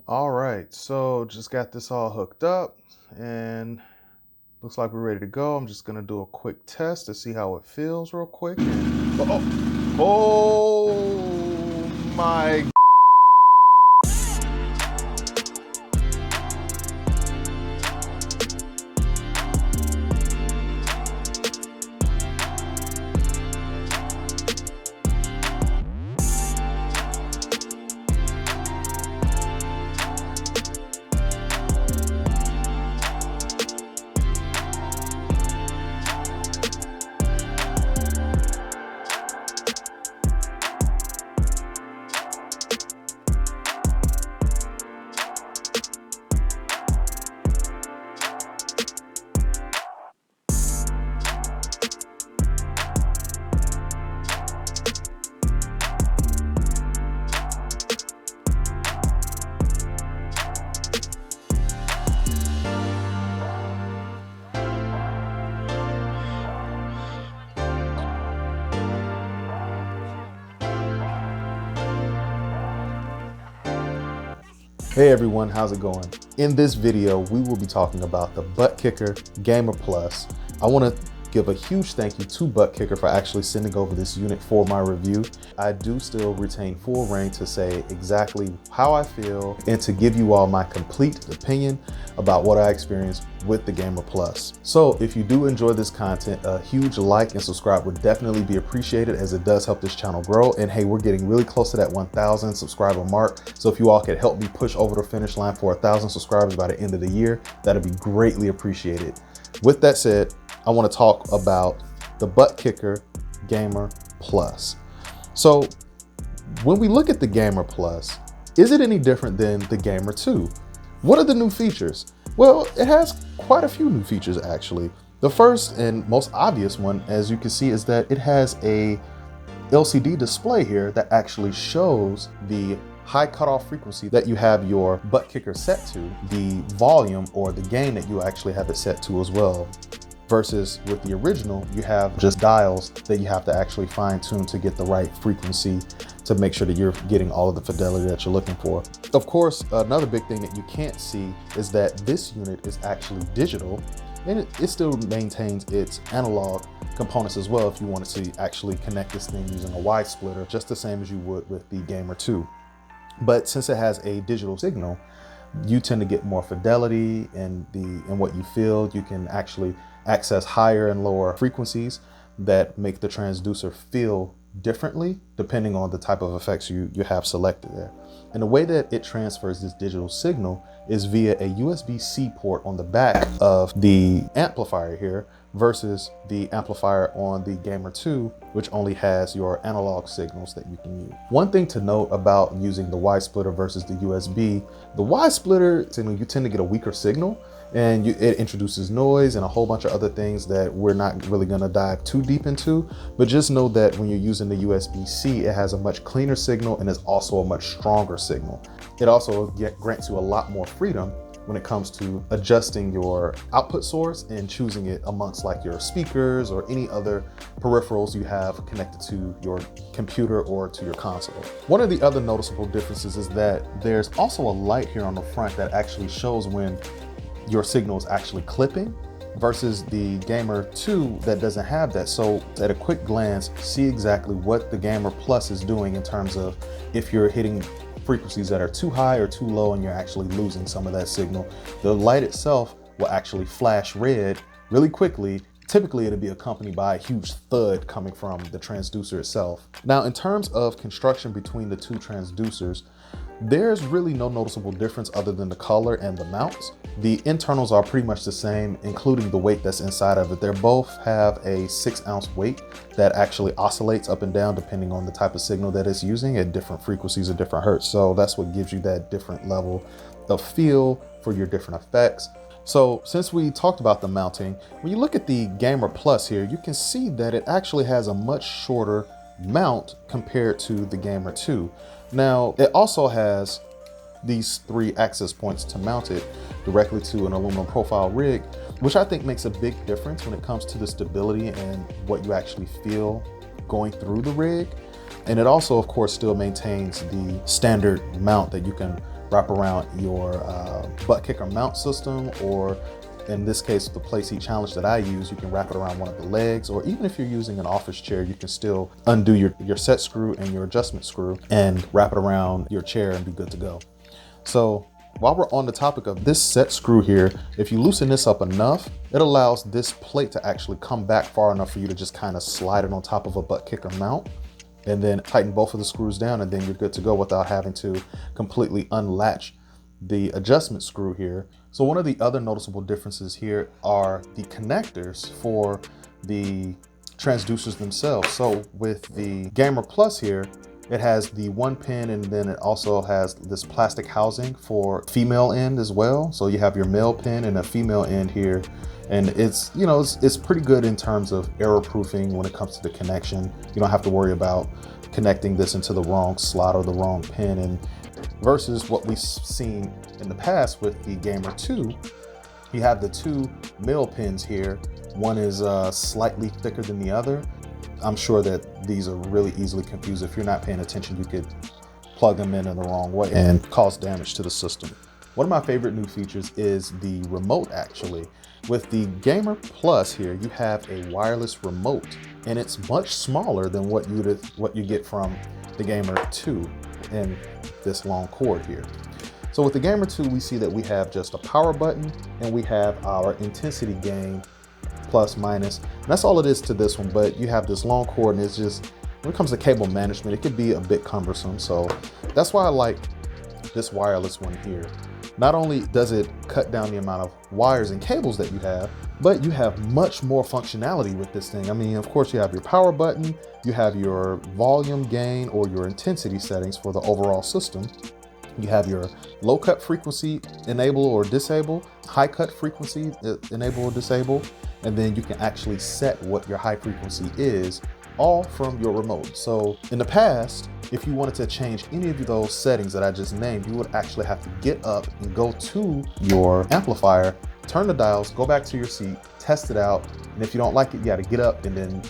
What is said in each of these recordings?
All right, so just got this all hooked up and looks like we're ready to go. I'm just gonna do a quick test to see how it feels real quick. Oh my. Hey everyone, how's it going? In this video, we will be talking about the ButtKicker Gamer Plus. I want to give a huge thank you to ButtKicker for actually sending over this unit for my review. I do still retain full reign to say exactly how I feel and to give you all my complete opinion about what I experienced with the Gamer Plus. So if you do enjoy this content, a huge like and subscribe would definitely be appreciated, as it does help this channel grow. And hey, we're getting really close to that 1,000 subscriber mark. So if you all could help me push over the finish line for 1,000 subscribers by the end of the year, that'd be greatly appreciated. With that said, I want to talk about the ButtKicker Gamer Plus. So when we look at the Gamer Plus, is it any different than the Gamer 2? What are the new features? Well, it has quite a few new features actually. The first and most obvious one, as you can see, is that it has a LCD display here that actually shows the high cutoff frequency that you have your ButtKicker set to, the volume or the gain that you actually have it set to as well. Versus with the original, you have just dials that you have to actually fine tune to get the right frequency to make sure that you're getting all of the fidelity that you're looking for. Of course, another big thing that you can't see is that this unit is actually digital, and it still maintains its analog components as well if you wanted to actually connect this thing using a wide splitter, just the same as you would with the Gamer 2. But since it has a digital signal, you tend to get more fidelity in what you feel. You can actually access higher and lower frequencies that make the transducer feel differently depending on the type of effects you have selected there. And the way that it transfers this digital signal is via a USB-C port on the back of the amplifier here versus the amplifier on the Gamer 2, which only has your analog signals that you can use. One thing to note about using the wide splitter versus the USB, the wide splitter signal, you tend to get a weaker signal, and it introduces noise and a whole bunch of other things that we're not really gonna dive too deep into. But just know that when you're using the USB-C, it has a much cleaner signal and is also a much stronger signal. It also grants you a lot more freedom when it comes to adjusting your output source and choosing it amongst like your speakers or any other peripherals you have connected to your computer or to your console. One of the other noticeable differences is that there's also a light here on the front that actually shows when your signal is actually clipping, versus the Gamer 2 that doesn't have that. So at a quick glance, see exactly what the Gamer Plus is doing in terms of if you're hitting frequencies that are too high or too low and you're actually losing some of that signal. The light itself will actually flash red really quickly. Typically it'll be accompanied by a huge thud coming from the transducer itself. Now, in terms of construction between the two transducers, there's really no noticeable difference other than the color and the mounts. The internals are pretty much the same, including the weight that's inside of it. They both have a 6-ounce weight that actually oscillates up and down depending on the type of signal that it's using at different frequencies at different hertz. So that's what gives you that different level of feel for your different effects. So since we talked about the mounting, when you look at the Gamer Plus here, you can see that it actually has a much shorter mount compared to the Gamer 2. Now, it also has these 3 access points to mount it directly to an aluminum profile rig, which I think makes a big difference when it comes to the stability and what you actually feel going through the rig. And it also, of course, still maintains the standard mount that you can wrap around your ButtKicker mount system, or in this case, the play seat challenge that I use, you can wrap it around one of the legs, or even if you're using an office chair, you can still undo your set screw and your adjustment screw and wrap it around your chair and be good to go. So while we're on the topic of this set screw here, if you loosen this up enough, it allows this plate to actually come back far enough for you to just kind of slide it on top of a ButtKicker mount, and then tighten both of the screws down, and then you're good to go without having to completely unlatch the adjustment screw here. So one of the other noticeable differences here are the connectors for the transducers themselves. So with the Gamer Plus here, it has the 1 pin, and then it also has this plastic housing for female end as well. So you have your male pin and a female end here. And it's, you know, it's pretty good in terms of error proofing when it comes to the connection. You don't have to worry about connecting this into the wrong slot or the wrong pin, and versus what we've seen in the past with the Gamer 2, you have the 2 male pins here. One is slightly thicker than the other. I'm sure that these are really easily confused. If you're not paying attention, you could plug them in the wrong way and cause damage to the system. One of my favorite new features is the remote, actually. With the Gamer Plus here, you have a wireless remote, and it's much smaller than what you get from the Gamer 2 in this long cord here. So with the Gamer 2, we see that we have just a power button, and we have our intensity gain, plus, minus. And that's all it is to this one, but you have this long cord, and it's just, when it comes to cable management, it could be a bit cumbersome. So that's why I like this wireless one here. Not only does it cut down the amount of wires and cables that you have, but you have much more functionality with this thing. I mean, of course, you have your power button, you have your volume gain or your intensity settings for the overall system. You have your low cut frequency enable or disable, high cut frequency enable or disable, and then you can actually set what your high frequency is, all from your remote. So in the past, if you wanted to change any of those settings that I just named, you would actually have to get up and go to your amplifier, turn the dials, go back to your seat, test it out, and if you don't like it, you got to get up and then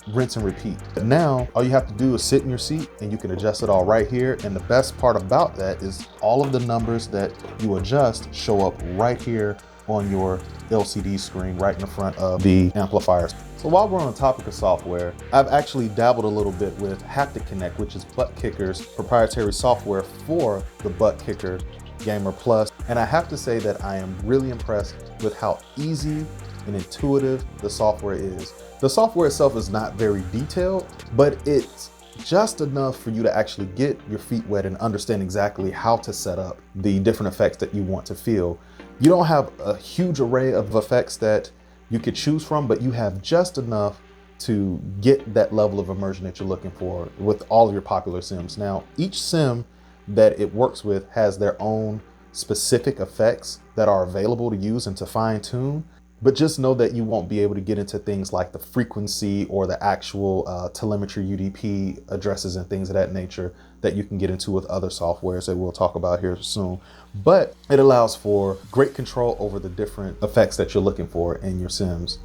rinse and repeat. But now all you have to do is sit in your seat and you can adjust it all right here. And the best part about that is all of the numbers that you adjust show up right here on your LCD screen right in the front of the amplifiers. So while we're on the topic of software, I've actually dabbled a little bit with HaptiConnect, which is ButtKicker's proprietary software for the ButtKicker Gamer Plus. And I have to say that I am really impressed with how easy and intuitive the software is. The software itself is not very detailed, but it's just enough for you to actually get your feet wet and understand exactly how to set up the different effects that you want to feel. You don't have a huge array of effects that you could choose from, but you have just enough to get that level of immersion that you're looking for with all of your popular sims. Now, each sim that it works with has their own specific effects that are available to use and to fine tune. But just know that you won't be able to get into things like the frequency or the actual telemetry UDP addresses and things of that nature that you can get into with other softwares that we'll talk about here soon. But it allows for great control over the different effects that you're looking for in your sims.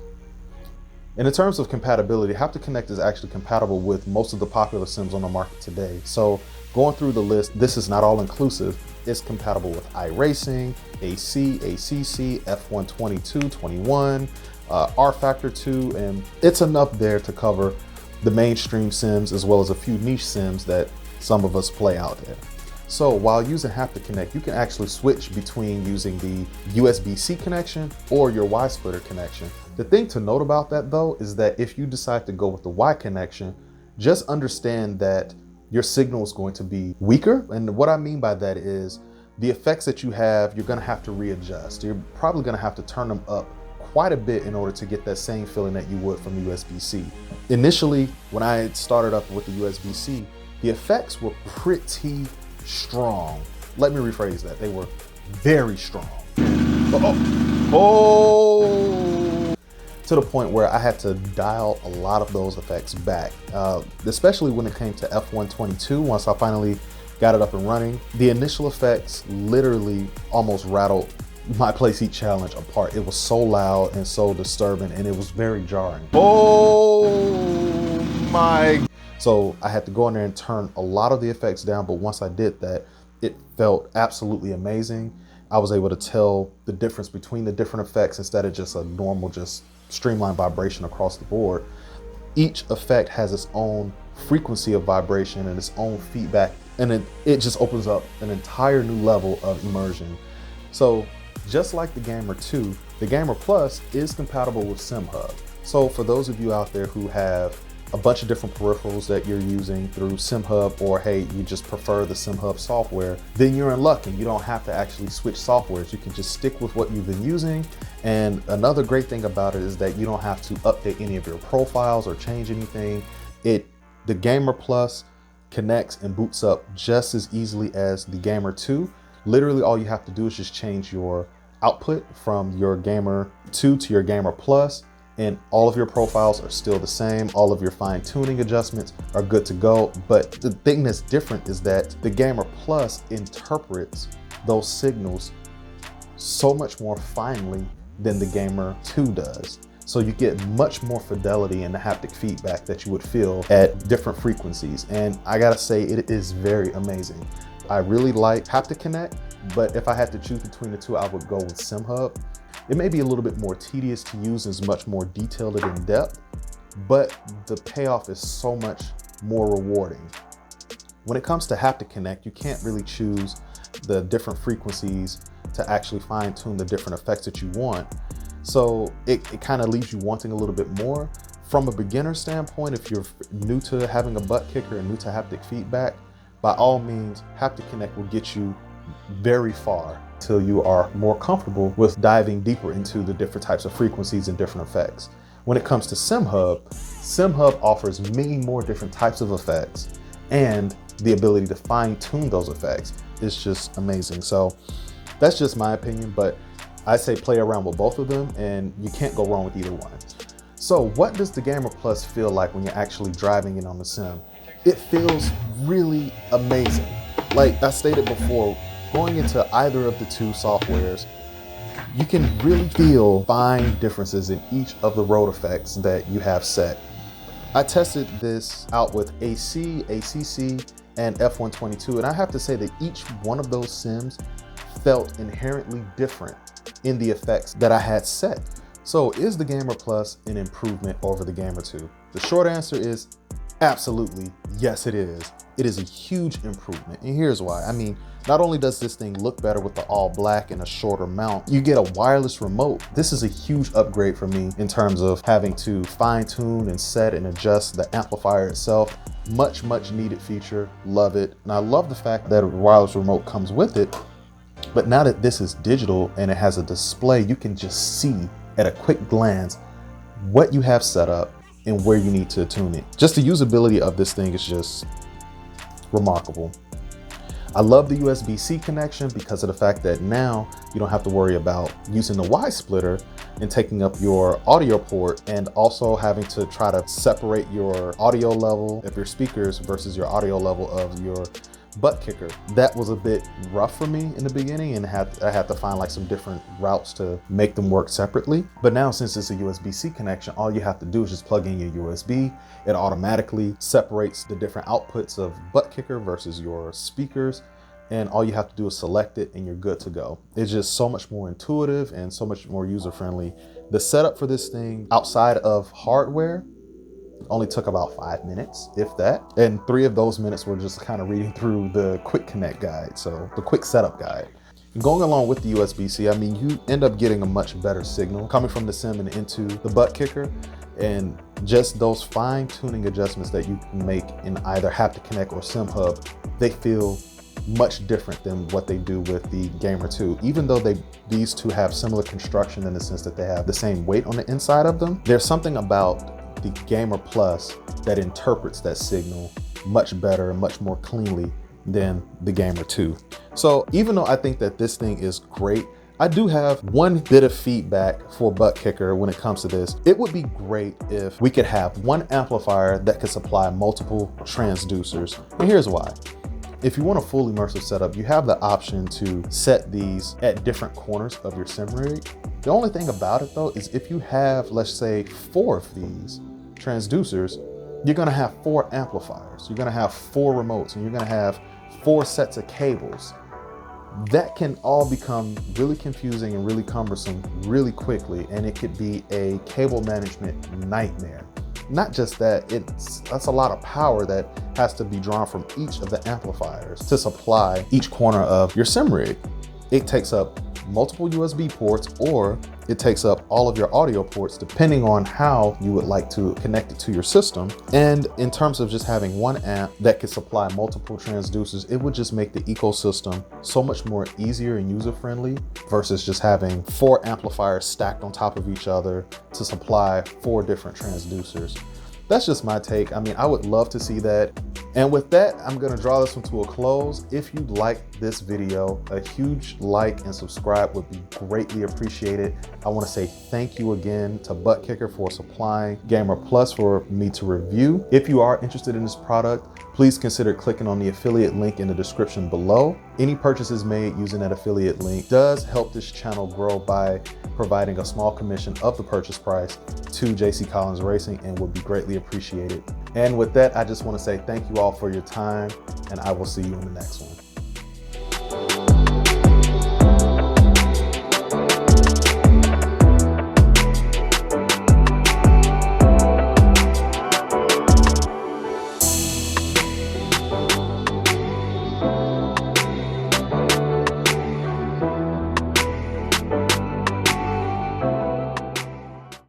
And in terms of compatibility, HaptiConnect is actually compatible with most of the popular sims on the market today. So going through the list, this is not all inclusive. It's compatible with iRacing, AC, ACC, F122, 21, R-Factor 2, and it's enough there to cover the mainstream sims as well as a few niche sims that some of us play out there. So while using HaptiConnect, you can actually switch between using the USB-C connection or your Y-splitter connection. The thing to note about that though is that if you decide to go with the Y connection, just understand that your signal is going to be weaker. And what I mean by that is the effects that you have, you're gonna have to readjust. You're probably gonna have to turn them up quite a bit in order to get that same feeling that you would from USB-C. Initially, when I started up with the USB-C, the effects were pretty strong. Let me rephrase that. They were very strong. To the point where I had to dial a lot of those effects back, especially when it came to F122. Once I finally got it up and running, the initial effects literally almost rattled my playseat challenge apart. It was so loud and so disturbing, and it was very jarring. Oh my. So I had to go in there and turn a lot of the effects down, but once I did that, it felt absolutely amazing. I was able to tell the difference between the different effects instead of just a normal, just streamlined vibration across the board. Each effect has its own frequency of vibration and its own feedback, and it just opens up an entire new level of immersion. So just like the Gamer 2, the Gamer Plus is compatible with SimHub. So for those of you out there who have a bunch of different peripherals that you're using through SimHub, or hey, you just prefer the SimHub software, then you're in luck and you don't have to actually switch softwares. You can just stick with what you've been using. And another great thing about it is that you don't have to update any of your profiles or change anything. The Gamer Plus connects and boots up just as easily as the Gamer 2. Literally all you have to do is just change your output from your Gamer 2 to your Gamer Plus, and all of your profiles are still the same. All of your fine tuning adjustments are good to go. But the thing that's different is that the Gamer Plus interprets those signals so much more finely than the Gamer 2 does. So you get much more fidelity in the haptic feedback that you would feel at different frequencies. And I gotta say, it is very amazing. I really like HaptiConnect, but if I had to choose between the two, I would go with SimHub. It may be a little bit more tedious to use, is much more detailed and in depth, but the payoff is so much more rewarding. When it comes to HaptiConnect, you can't really choose the different frequencies to actually fine tune the different effects that you want. So it kind of leaves you wanting a little bit more. From a beginner standpoint, if you're new to having a ButtKicker and new to haptic feedback, by all means, HaptiConnect will get you very far till you are more comfortable with diving deeper into the different types of frequencies and different effects. When it comes to SimHub, SimHub offers many more different types of effects, and the ability to fine tune those effects is just amazing. So that's just my opinion, but I say play around with both of them and you can't go wrong with either one. So what does the Gamer Plus feel like when you're actually driving it on the sim? It feels really amazing. Like I stated before, going into either of the two softwares, you can really feel fine differences in each of the road effects that you have set. I tested this out with AC, ACC, and F122, and I have to say that each one of those sims felt inherently different in the effects that I had set. So is the Gamer Plus an improvement over the Gamer 2? The short answer is absolutely, yes it is. It is a huge improvement, and here's why. I mean, not only does this thing look better with the all black and a shorter mount, you get a wireless remote. This is a huge upgrade for me in terms of having to fine tune and set and adjust the amplifier itself. Much needed feature, love it. And I love the fact that a wireless remote comes with it. But now that this is digital and it has a display, you can just see at a quick glance what you have set up and where you need to tune it. Just the usability of this thing is just remarkable. I love the USB-C connection because of the fact that now you don't have to worry about using the Y splitter and taking up your audio port, and also having to try to separate your audio level of your speakers versus your audio level of your ButtKicker. That was a bit rough for me in the beginning, and I had to find like some different routes to make them work separately. But now, since it's a USB-C connection, all you have to do is just plug in your USB. It automatically separates the different outputs of ButtKicker versus your speakers, and all you have to do is select it and you're good to go. It's just so much more intuitive and so much more user-friendly. The setup for this thing outside of hardware only took about 5 minutes, if that. And 3 of those minutes were just kind of reading through the quick connect guide, so the quick setup guide. And going along with the USB-C, I mean, you end up getting a much better signal coming from the sim and into the ButtKicker, and just those fine tuning adjustments that you can make in either HaptiConnect or SimHub, they feel much different than what they do with the Gamer 2. Even though these two have similar construction in the sense that they have the same weight on the inside of them, there's something about the Gamer Plus that interprets that signal much better and much more cleanly than the Gamer 2. So even though I think that this thing is great, I do have one bit of feedback for ButtKicker when it comes to this. It would be great if we could have one amplifier that could supply multiple transducers. And here's why. If you want a full immersive setup, you have the option to set these at different corners of your sim rig. The only thing about it though is if you have, let's say, 4 of these transducers, you're gonna have 4 amplifiers. You're gonna have 4 remotes, and you're gonna have 4 sets of cables. That can all become really confusing and really cumbersome really quickly, and it could be a cable management nightmare. Not just that, that's a lot of power that has to be drawn from each of the amplifiers to supply each corner of your sim rig. It takes up multiple USB ports, or it takes up all of your audio ports depending on how you would like to connect it to your system. And in terms of just having one amp that could supply multiple transducers, it would just make the ecosystem so much more easier and user-friendly versus just having 4 amplifiers stacked on top of each other to supply 4 different transducers. That's just my take. I mean, I would love to see that. And with that, I'm gonna draw this one to a close. If you liked this video, a huge like and subscribe would be greatly appreciated. I wanna say thank you again to ButtKicker for supplying Gamer Plus for me to review. If you are interested in this product, please consider clicking on the affiliate link in the description below. Any purchases made using that affiliate link does help this channel grow by providing a small commission of the purchase price to JC Collins Racing, and would be greatly appreciated. And with that, I just want to say thank you all for your time, and I will see you in the next one.